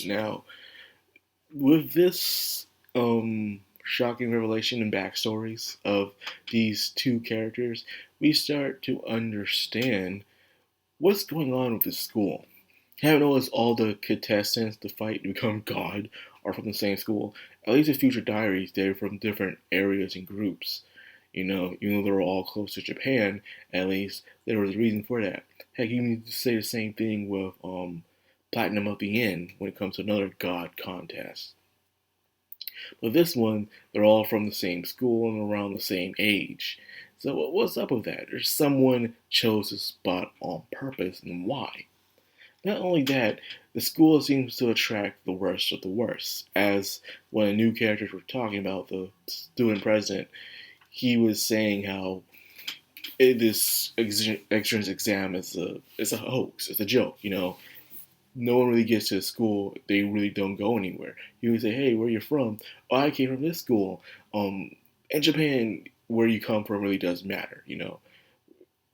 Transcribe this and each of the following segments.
Now, with this shocking revelation and backstories of these two characters, we start to understand what's going on with this school. Haven't noticed all the contestants to fight to become God are from the same school. At least in future diaries, they're from different areas and groups. Even though they're all close to Japan, at least there was a reason for that. Heck, you need to say the same thing with Platinum of the End when it comes to another God contest. But this one, they're all from the same school and around the same age. So what's up with that? There's someone chose this spot on purpose, and why? Not only that, the school seems to attract the worst of the worst. As one of the new characters we're talking about, the student president, he was saying how this entrance exam is a hoax, it's a joke. No one really gets to the school. They really don't go anywhere. You would say, "Hey, where you from?" "Oh, I came from this school." In Japan, where you come from really does matter.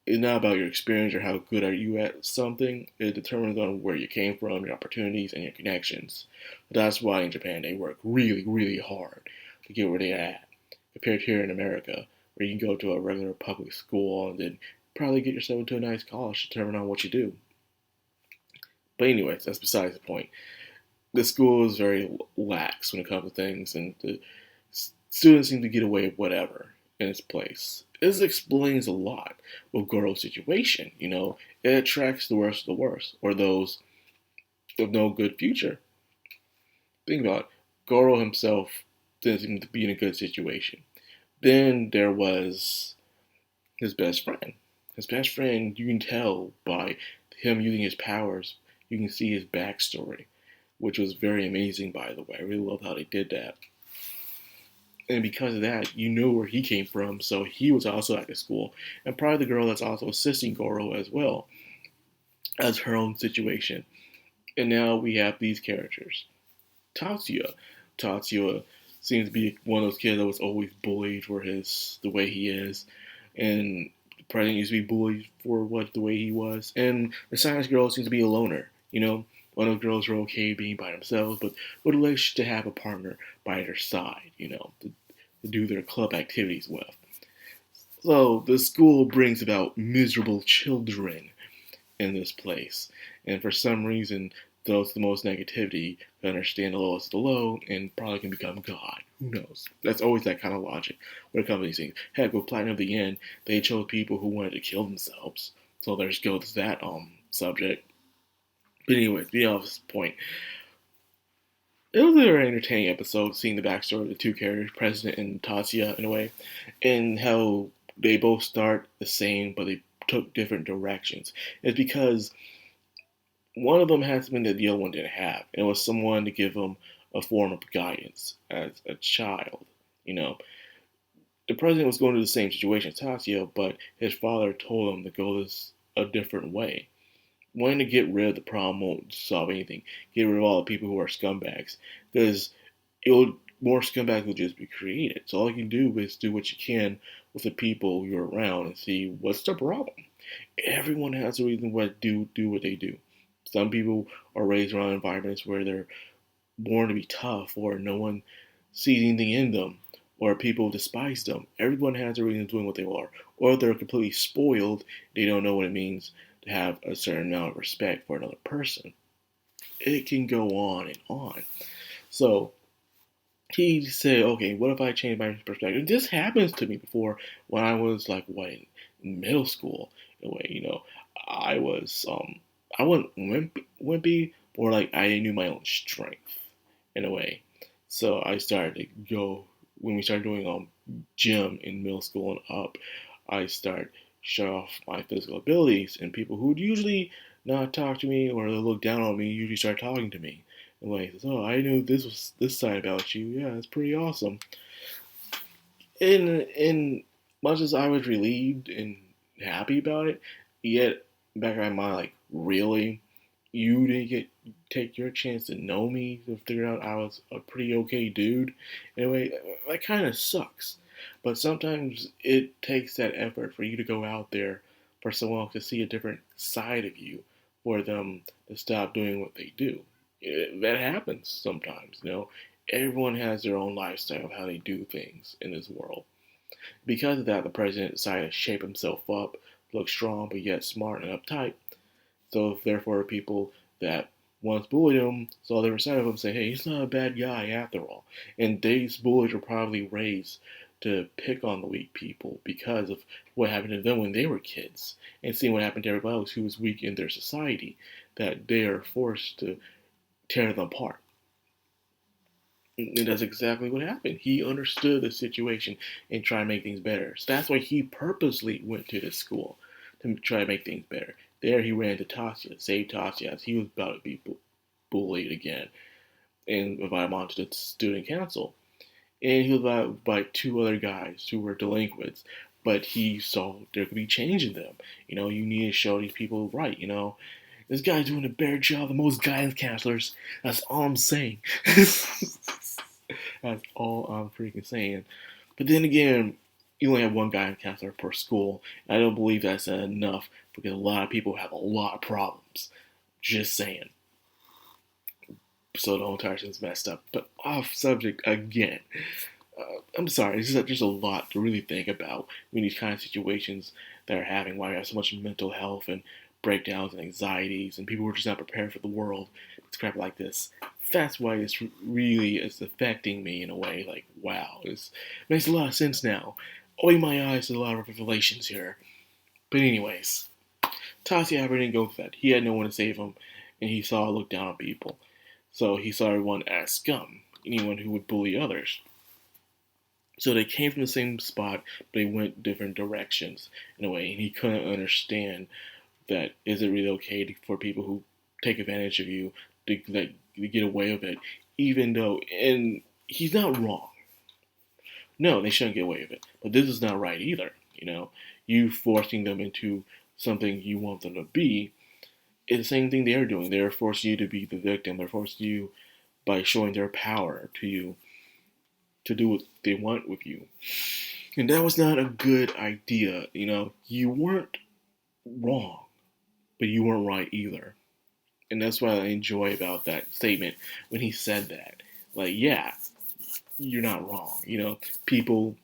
It's not about your experience or how good are you at something. It determines on where you came from, your opportunities, and your connections. But that's why in Japan they work really, really hard to get where they're at, compared to here in America, where you can go to a regular public school and then probably get yourself into a nice college, determine on what you do. But anyways, that's besides the point. The school is very lax when it comes to things, and the students seem to get away with whatever in its place. This explains a lot with Goro's situation. It attracts the worst of the worst, or those with no good future. Think about it. Goro himself didn't seem to be in a good situation. Then there was his best friend. His best friend, you can tell by him using his powers, you can see his backstory, which was very amazing, by the way. I really love how they did that. And because of that, you know where he came from, so he was also at the school. And probably the girl that's also assisting Goro as well, as her own situation. And now we have these characters. Tatsuya. Tatsuya seems to be one of those kids that was always bullied for the way he is. And the president used to be bullied for the way he was. And the science girl seems to be a loner. One of the girls are okay being by themselves, but would like to have a partner by their side, to do their club activities with. So the school brings about miserable children in this place. And for some reason, those the most negativity can understand the lowest of the low and probably can become God. Who knows? That's always that kind of logic when it comes to these things. Heck, with Platinum of the End, they chose people who wanted to kill themselves. So there's goes that subject. But anyways, beyond off this point, it was a very entertaining episode seeing the backstory of the two characters, President and Tatsuya, in a way, and how they both start the same, but they took different directions. It's because one of them had something that the other one didn't have, and it was someone to give them a form of guidance as a child. You know, the president was going through the same situation as Tatsuya, but his father told him to go a different way. Wanting to get rid of the problem won't solve anything. Get rid of all the people who are scumbags, because more scumbags will just be created. So all you can do is do what you can with the people you're around and see what's the problem. Everyone has a reason why do what they do. Some people are raised around environments where they're born to be tough, or no one sees anything in them, or people despise them. Everyone has a reason doing what they are, or they're completely spoiled. They don't know what it means to have a certain amount of respect for another person. It can go on and on. So he said, okay, what if I change my perspective? This happens to me before when I was in middle school. In a way, I was I wasn't wimpy, or I knew my own strength in a way. So I started to go when we started doing gym in middle school and up. I started show off my physical abilities, and people who would usually not talk to me or look down on me usually start talking to me. And says, "Oh, I knew this side about you. Yeah, it's pretty awesome." In much as I was relieved and happy about it, yet back in my mind, really, you didn't take your chance to know me to figure out I was a pretty okay dude. Anyway, that kind of sucks. But sometimes it takes that effort for you to go out there for someone else to see a different side of you, for them to stop doing what they do. That happens sometimes, Everyone has their own lifestyle of how they do things in this world. Because of that, the president decided to shape himself up, look strong but yet smart and uptight. So therefore, people that once bullied him saw the other side of him, say, "Hey, he's not a bad guy after all." And these bullies were probably raised to pick on the weak people because of what happened to them when they were kids, and seeing what happened to everybody else who was weak in their society, that they are forced to tear them apart. And that's exactly what happened. He understood the situation and tried to make things better. So that's why he purposely went to this school, to try to make things better. There he ran into Tasha, saved Tasha as he was about to be bullied again, and invited him onto the student council. And he was invited by two other guys who were delinquents, but he saw there could be change in them. You need to show these people right. This guy's doing a better job than most guidance counselors. That's all I'm saying. That's all I'm freaking saying. But then again, you only have one guidance counselor per school. And I don't believe that's enough because a lot of people have a lot of problems. Just saying. So the whole entire thing's messed up. But off subject again. I'm sorry, there's a lot to really think about in these kind of situations that are having, why we have so much mental health and breakdowns and anxieties, and people who are just not prepared for the world. It's crap like this. That's why this really is affecting me in a way. Like, wow, it makes a lot of sense now. Opening my eyes to a lot of revelations here. But anyways, Tasia didn't go for that. He had no one to save him, and he saw look down on people. So he saw everyone as scum, anyone who would bully others. So they came from the same spot, but they went different directions in a way, and he couldn't understand that is it really okay for people who take advantage of you to get away with it, even though, and he's not wrong. No, they shouldn't get away with it, but this is not right either. You forcing them into something you want them to be is the same thing they're doing. They're forcing you to be the victim. They're forcing you by showing their power to you to do what they want with you. And that was not a good idea. You weren't wrong, but you weren't right either. And that's what I enjoy about that statement when he said that. Like, yeah, you're not wrong. People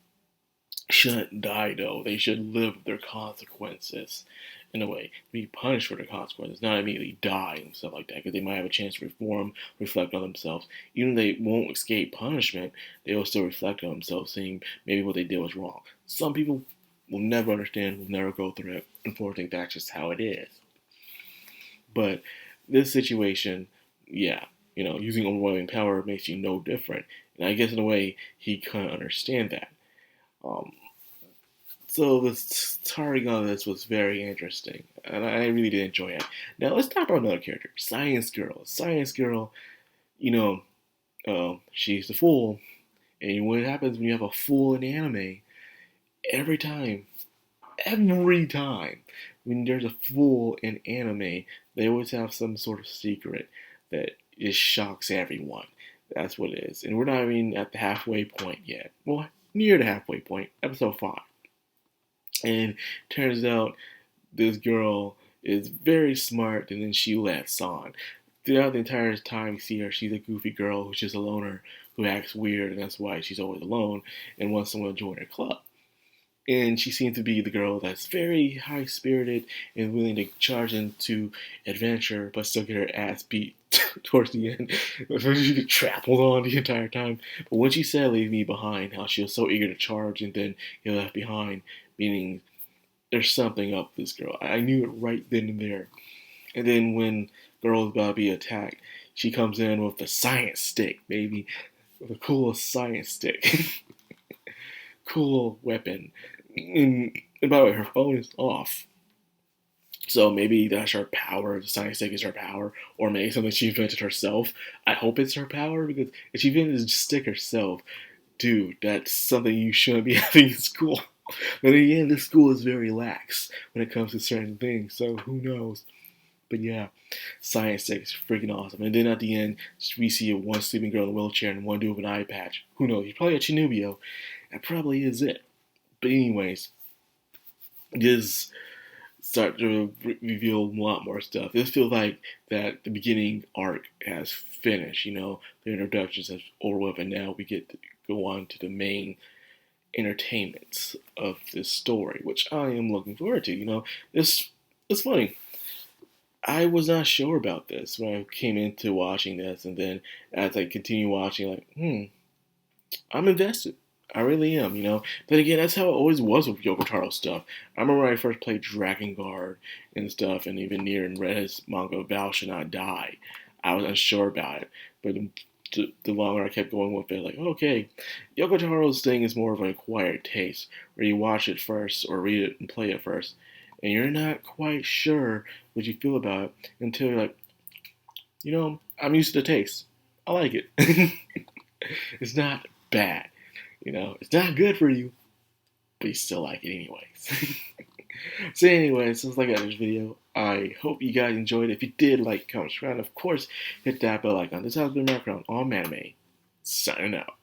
shouldn't die, though. They should live with their consequences in a way, be punished for their consequences, not immediately die and stuff like that, because they might have a chance to reform, reflect on themselves. Even if they won't escape punishment, they will still reflect on themselves, seeing maybe what they did was wrong. Some people will never understand, will never go through it. Unfortunately, that's just how it is. But this situation, yeah, using overwhelming power makes you no different. And I guess in a way, he couldn't understand that. So the starting on this was very interesting, and I really did enjoy it. Now let's talk about another character, Science Girl. Science Girl, she's the fool, and what happens when you have a fool in anime? Every time, when there's a fool in anime, they always have some sort of secret that just shocks everyone. That's what it is, and we're not even at the halfway point yet. Well, near the halfway point, episode 5. And turns out this girl is very smart, and then she lets on. Throughout the entire time you see her, she's a goofy girl who's just a loner who acts weird, and that's why she's always alone and wants someone to join her club. And she seems to be the girl that's very high-spirited and willing to charge into adventure, but still get her ass beat towards the end. She get trampled on the entire time. But when she said "leave me behind," how she was so eager to charge and then get left behind, meaning there's something up with this girl. I knew it right then and there. And then when girl is about to be attacked, she comes in with the science stick, baby. The coolest science stick. Cool weapon. And by the way, her phone is off. So maybe that's her power. The science stick is her power. Or maybe something she invented herself. I hope it's her power, because if she invented the stick herself, dude, that's something you shouldn't be having in school. But again, this school is very lax when it comes to certain things, so who knows. But yeah, science stick is freaking awesome. And then at the end, we see one sleeping girl in a wheelchair and one dude with an eye patch. Who knows? He's probably a Chinubio. That probably is it. But anyways, this start to reveal a lot more stuff. This feels like that the beginning arc has finished. The introductions have over with, and now we get to go on to the main entertainments of this story, which I am looking forward to. It's funny. I was not sure about this when I came into watching this, and then as I continue watching, like, I'm invested. I really am. But again, that's how it always was with Yoko Taro stuff. I remember when I first played Dragon Guard and stuff, and even near and read his manga, Val Should Not Die. I was unsure about it. But the longer I kept going with it, like, okay, Yoko Taro's thing is more of an acquired taste, where you watch it first or read it and play it first, and you're not quite sure what you feel about it until you're like, I'm used to the taste. I like it. It's not bad. It's not good for you, but you still like it anyways. So anyways, since like this video, I hope you guys enjoyed. If you did, like, comment, subscribe, and of course, hit that bell icon. This has been Madcrownxox on Anime, signing out.